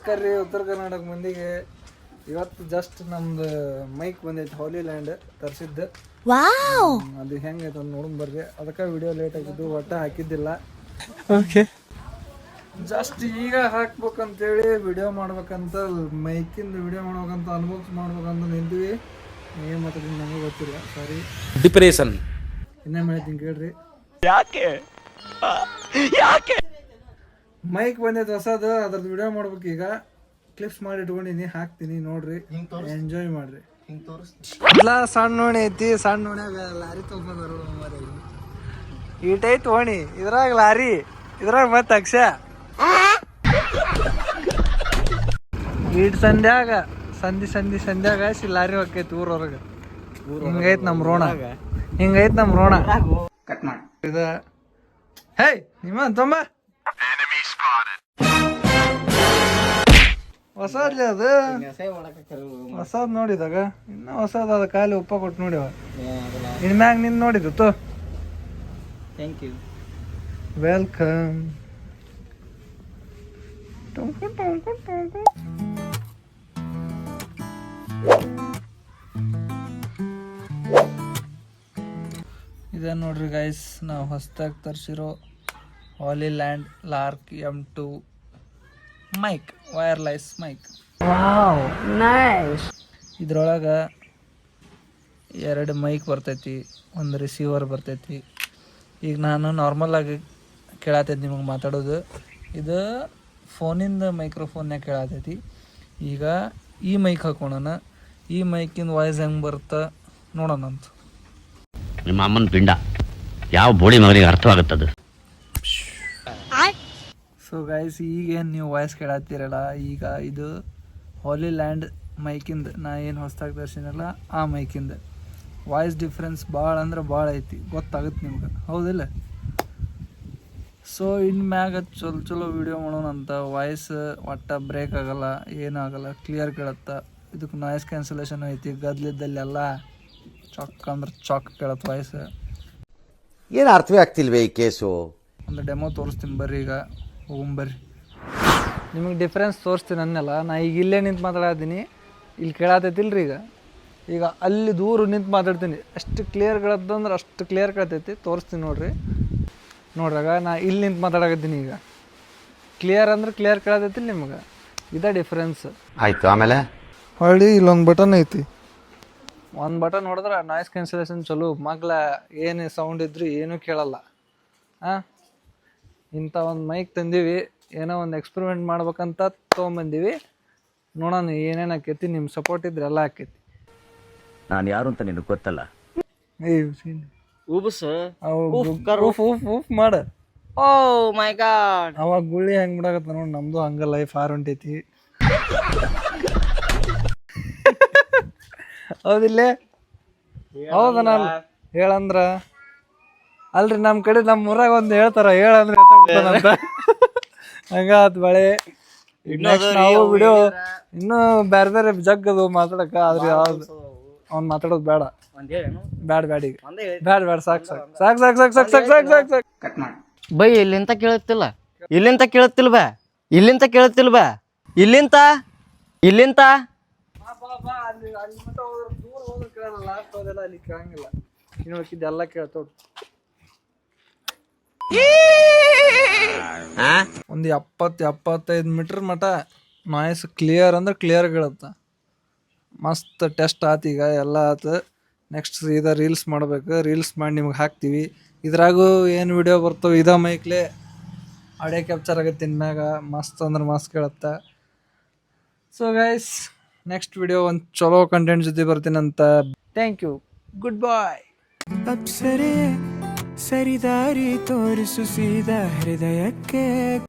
ನಮಸ್ಕಾರ ರೀ ಉತ್ತರ ಕರ್ನಾಟಕ ಮಂದಿಗೆ. ಇವತ್ತು ಜಸ್ಟ್ ನಮ್ದು ಮೈಕ್ ಬಂದೈತಿ ಹಾಲಿ ಲ್ಯಾಂಡ್ ತರಿಸಿದ್ದು. ಅದು ಹೆಂಗೈತೆ ಅಂತ ನೋಡೋಣ ಬರ್ರಿ. ಅದಕ್ಕೆ ವಿಡಿಯೋ ಲೇಟ್ ಆಗಿದ್ದು, ಒಟ್ಟ ಹಾಕಿದ್ದಿಲ್ಲ. ಓಕೆ, ಜಸ್ಟ್ ಈಗ ಹಾಕ್ಬೇಕಂತೇಳಿ ವಿಡಿಯೋ ಮಾಡ್ಬೇಕಂತ, ಮೈಕಿಂದ ವಿಡಿಯೋ ಮಾಡ್ಬೇಕಂತ, ಅನ್ಬಾಕ್ಸ್ ಮಾಡ್ಬೇಕಂತ ನಿಂತೀವಿ. ಏನು ಮಾತಾಡಿ ನಮಗೆ ಗೊತ್ತಿಲ್ಲ, ಸಾರಿ. ಡಿಪ್ರೆಷನ್ ಇನ್ನೇನು ಹೇಳ್ತೀನಿ ಕೇಳ್ರಿ. ಯಾಕೆ ಮೈಕ್ ಬಂದೈತೆ ಹೊಸದು, ಅದ್ರದ್ದು ವಿಡಿಯೋ ಮಾಡ್ಬೇಕು. ಈಗ ಕ್ಲಿಪ್ಸ್ ಮಾಡಿ ಇಟ್ಕೊಂಡಿನಿ, ಹಾಕ್ತೀನಿ ನೋಡ್ರಿ, ಎಂಜಾಯ್ ಮಾಡ್ರಿ. ಎಲ್ಲ ಸಣ್ಣ ಓಣಿ ಐತಿ, ಸಣ್ಣ ಓಣ್ಯಾಗ ಲಾರಿ ತೊಗೊಂಡ್ರು. ಈಟೈತಿ ಓಣಿ, ಇದ್ರಾಗ ಲಾರಿ, ಇದ್ರಾಗ ಮತ್ತೆ ಅಕ್ಷ ಈಟ್ ಸಂಧ್ಯಾಗ ಸಂಧ್ಯಾಗ ಲಾರಿ ಹೋಗ್ತೈತಿ ಊರೊಳಗೆ. ಹಿಂಗೈತ್ ನಮ್ ರೋಣ, ಹಿಂಗೈತ್ ನಮ್ ರೋಣ. ಕಟ್ ಮಾಡಿ ಇದ ಹೇ ನಿಮ್ಮ ತೊಂಬ ಹೊಸದ್ಲಿ ಅದು, ಹೊಸದ್ ನೋಡಿದಾಗ ಇನ್ನ ಹೊಸದ್ ಅದ. ಖಾಲಿ ಉಪ್ಪ ಕೊಟ್ಟು ನೋಡಿ, ಇನ್ಮ್ಯಾಗ ನಿನ್ ನೋಡಿದ್ದು ತೋ. Thank you, welcome. ಇದೇ ನೋಡ್ರಿ ಗೈಸ್, ನಾವು ಹೊಸದಾಗಿ ತರಿಸಿರೋ Hollyland Lark M2 mic, wireless mic. ಇದ್ರೊಳಗೆ 2 ಮೈಕ್ ಬರ್ತೈತಿ, ಒಂದು ರಿಸೀವರ್ ಬರ್ತೈತಿ. ಈಗ ನಾನು ನಾರ್ಮಲಾಗಿ ಕೇಳತೈತಿ ನಿಮಗೆ ಮಾತಾಡೋದು, ಇದು ಫೋನಿಂದ ಮೈಕ್ರೋಫೋನ್ಯಾಗ ಕೇಳತೈತಿ. ಈಗ ಈ ಮೈಕ್ ಹಾಕೋಣ, ಈ ಮೈಕಿಂದ ವಾಯ್ಸ್ ಹೆಂಗೆ ಬರುತ್ತೆ ನೋಡೋಣ ಅಂತ. ನಿಮ್ಮ ಅಮ್ಮನ ಪಿಂಡ ಯಾವ ಬೋಳಿ ಮಗನಿಗೆ ಅರ್ಥವಾಗುತ್ತದೆ. ಸೊ ಗೈಸ್, ಈಗೇನು ನೀವು ವಾಯ್ಸ್ ಕೇಳತ್ತೀರಲ್ಲ, ಈಗ ಇದು ಹಾಲಿ ಲ್ಯಾಂಡ್ ಮೈಕಿಂದ ನಾ ಏನು ಹೊಸ್ದಾಗಿ ತರಿಸಿನಲ್ಲ ಆ ಮೈಕಿಂದ ವಾಯ್ಸ್ ಡಿಫ್ರೆನ್ಸ್ ಭಾಳ ಅಂದ್ರೆ ಭಾಳ ಐತಿ, ಗೊತ್ತಾಗುತ್ತೆ ನಿಮ್ಗೆ, ಹೌದಿಲ್ಲ? ಸೊ ಇನ್ಮ್ಯಾಗ ಚಲೋ ವಿಡಿಯೋ ಮಾಡೋಣಂತ. ವಾಯ್ಸ್ ಒಟ್ಟ ಬ್ರೇಕ್ ಆಗಲ್ಲ, ಏನಾಗಲ್ಲ, ಕ್ಲಿಯರ್ ಕೇಳತ್ತೆ. ಇದಕ್ಕೆ ನಾಯ್ಸ್ ಕ್ಯಾನ್ಸಲೇಷನ್ ಐತಿ, ಗದ್ಲಿದ್ದಲ್ಲೆಲ್ಲ ಚಾಕ್ ಅಂದ್ರೆ ಚಾಕ್ ಕೇಳತ್ತೆ ವಾಯ್ಸ್. ಏನು ಅರ್ಥವೇ ಆಗ್ತಿಲ್ವೇ ಈ ಕೇಸು? ಒಂದು ಡೆಮೋ ತೋರಿಸ್ತೀನಿ ಬರ್ರಿ, ಈಗ ಹೋಗ್ಬರ್ರಿ. ನಿಮಗೆ ಡಿಫ್ರೆನ್ಸ್ ತೋರಿಸ್ತೀನಿ ಅನ್ನಲ್ಲ. ನಾ ಈಗ ಇಲ್ಲೇ ನಿಂತು ಮಾತಾಡತ್ತೀನಿ, ಇಲ್ಲಿ ಕೇಳತೈತಿಲ್ರಿ. ಈಗ ಅಲ್ಲಿ ದೂರ ನಿಂತು ಮಾತಾಡ್ತೀನಿ, ಅಷ್ಟು ಕ್ಲಿಯರ್ ಕೇಳತ್ತಂದ್ರೆ ಅಷ್ಟು ಕ್ಲಿಯರ್ ಕೇಳ್ತೈತಿ. ತೋರಿಸ್ತೀನಿ ನೋಡ್ರಾಗ ನಾ ಇಲ್ಲಿ ನಿಂತು ಮಾತಾಡಕತ್ತೀನಿ. ಈಗ ಕ್ಲಿಯರ್ ಅಂದ್ರೆ ಕ್ಲಿಯರ್ ಕೇಳತೈತಿ ನಿಮ್ಗೆ, ಇದೇ ಡಿಫ್ರೆನ್ಸ್. ಆಯ್ತು, ಆಮೇಲೆ ಹೊಳ್ಳಿ ಇಲ್ಲೊಂದು ಬಟನ್ ಐತಿ, ಒಂದು ಬಟನ್ ಹೊಡೆದ್ರೆ ನಾಯ್ಸ್ ಕ್ಯಾನ್ಸಲೇಷನ್ ಚಲೋ. ಮಗ್ಲ ಏನು ಸೌಂಡ್ ಇದ್ರು ಏನೂ ಕೇಳಲ್ಲ. ಇಂಥ ಒಂದು ಮೈಕ್ ತಂದೀವಿ, ಏನೋ ಒಂದು ಎಕ್ಸ್ಪೆರಿಮೆಂಟ್ ಮಾಡ್ಬೇಕಂತ ತೊಗೊಂಬಂದೀವಿ. ನೋಡೋಣ ಏನೇನು ಆಕೈತಿ. ನಿಮ್ಮ ಸಪೋರ್ಟ್ ಇದ್ರೆ ಎಲ್ಲ ಆಕೈತಿ. ನಾನು ಯಾರು ಅಂತ ನಿನಗೆ ಗೊತ್ತಲ್ಲ. ಮಾಡ. ಓ ಮೈ ಗಾಡ್, ಅವಾಗ ಗುಳ್ಳಿ ಹೆಂಗ್ ಬಿಡಾಕತ್ತ ನೋಡಿ. ನಮ್ದು ಹಂಗ ಲೈಫ್ ಹಾರ್ ಹೊಂಟೈತಿ. ಹೌದಿಲ್ಲ? ಹೌದನ ಹೇಳಂದ್ರ ಅಲ್ರಿ, ನಮ್ಮ ಕಡೆ ನಮ್ಮ ಊರಾಗ ಒಂದು ಹೇಳ್ತಾರ, ಹೇಳಂದ್ರೆ ಅಂತ. ಹಂಗಾತ್ ಬಳೆ. ನೆಕ್ಸ್ಟ್ ನಾವು ವಿಡಿಯೋ ಇನ್ನೂ ಬೇರೆ ಜಗ್ಗದು ಮಾತಾಡಕ, ಆದ್ರೆ ಯಾವ್ದು ಅವ್ನು ಮಾತಾಡೋದು ಬೇಡ. ಈಗ ಬೇಡ, ಸಾಕು. ಕಟ್ ಮಾಡಿ ಬೈ. ಇಲ್ಲಿಂತ ಕೇಳುತ್ತಿಲ್ಲ, ಇಲ್ಲಿಂತ ಕೇಳುತ್ತಿಲ್ವಾ, ಇಲ್ಲಿಂತ ಕೇಳುತ್ತಿಲ್ವಾ, ಇಲ್ಲಿಂತ ಅಲ್ಲಿ ಕೇಳಂಗಿಲ್ಲ. ಇನ್ನೊಕ್ಕಿದ್ದೆಲ್ಲ ಕೇಳ್ತೋಡ್. ಒಂದು 70-75 ಮೀಟರ್ ಮಟ ನಾಯ್ಸ್ ಕ್ಲಿಯರ್ ಅಂದ್ರೆ ಕ್ಲಿಯರ್ ಕೇಳುತ್ತ. ಮಸ್ತ್ ಟೆಸ್ಟ್ ಆತು, ಈಗ ಎಲ್ಲ ಆತು. ನೆಕ್ಸ್ಟ್ ಸೀದಾ ರೀಲ್ಸ್ ಮಾಡ್ಬೇಕು. ರೀಲ್ಸ್ ಮಾಡಿ ನಿಮ್ಗೆ ಹಾಕ್ತೀವಿ. ಇದ್ರಾಗೂ ಏನು ವಿಡಿಯೋ ಬರ್ತವೆ, ಇದ ಮೈಕ್ಲೆ ಆಡಿಯೋ ಕ್ಯಾಪ್ಚರ್ ಆಗತ್ತೆ. ಇನ್ಮ್ಯಾಗ ಮಸ್ತ್ ಅಂದ್ರೆ ಮಸ್ತ್ ಕೇಳುತ್ತೆ. ಸೊ ಗೈಸ್, ನೆಕ್ಸ್ಟ್ ವಿಡಿಯೋ ಒಂದು ಚಲೋ ಕಂಟೆಂಟ್ ಜೊತೆ ಬರ್ತೀನಂತ. ಥ್ಯಾಂಕ್ ಯು, ಗುಡ್ ಬಾಯ್. ಅಪ್ಸರೆ ಸರಿದಾರಿ ತೋರಿಸು ಸೀದಾ ಹೃದಯಕ್ಕೆ.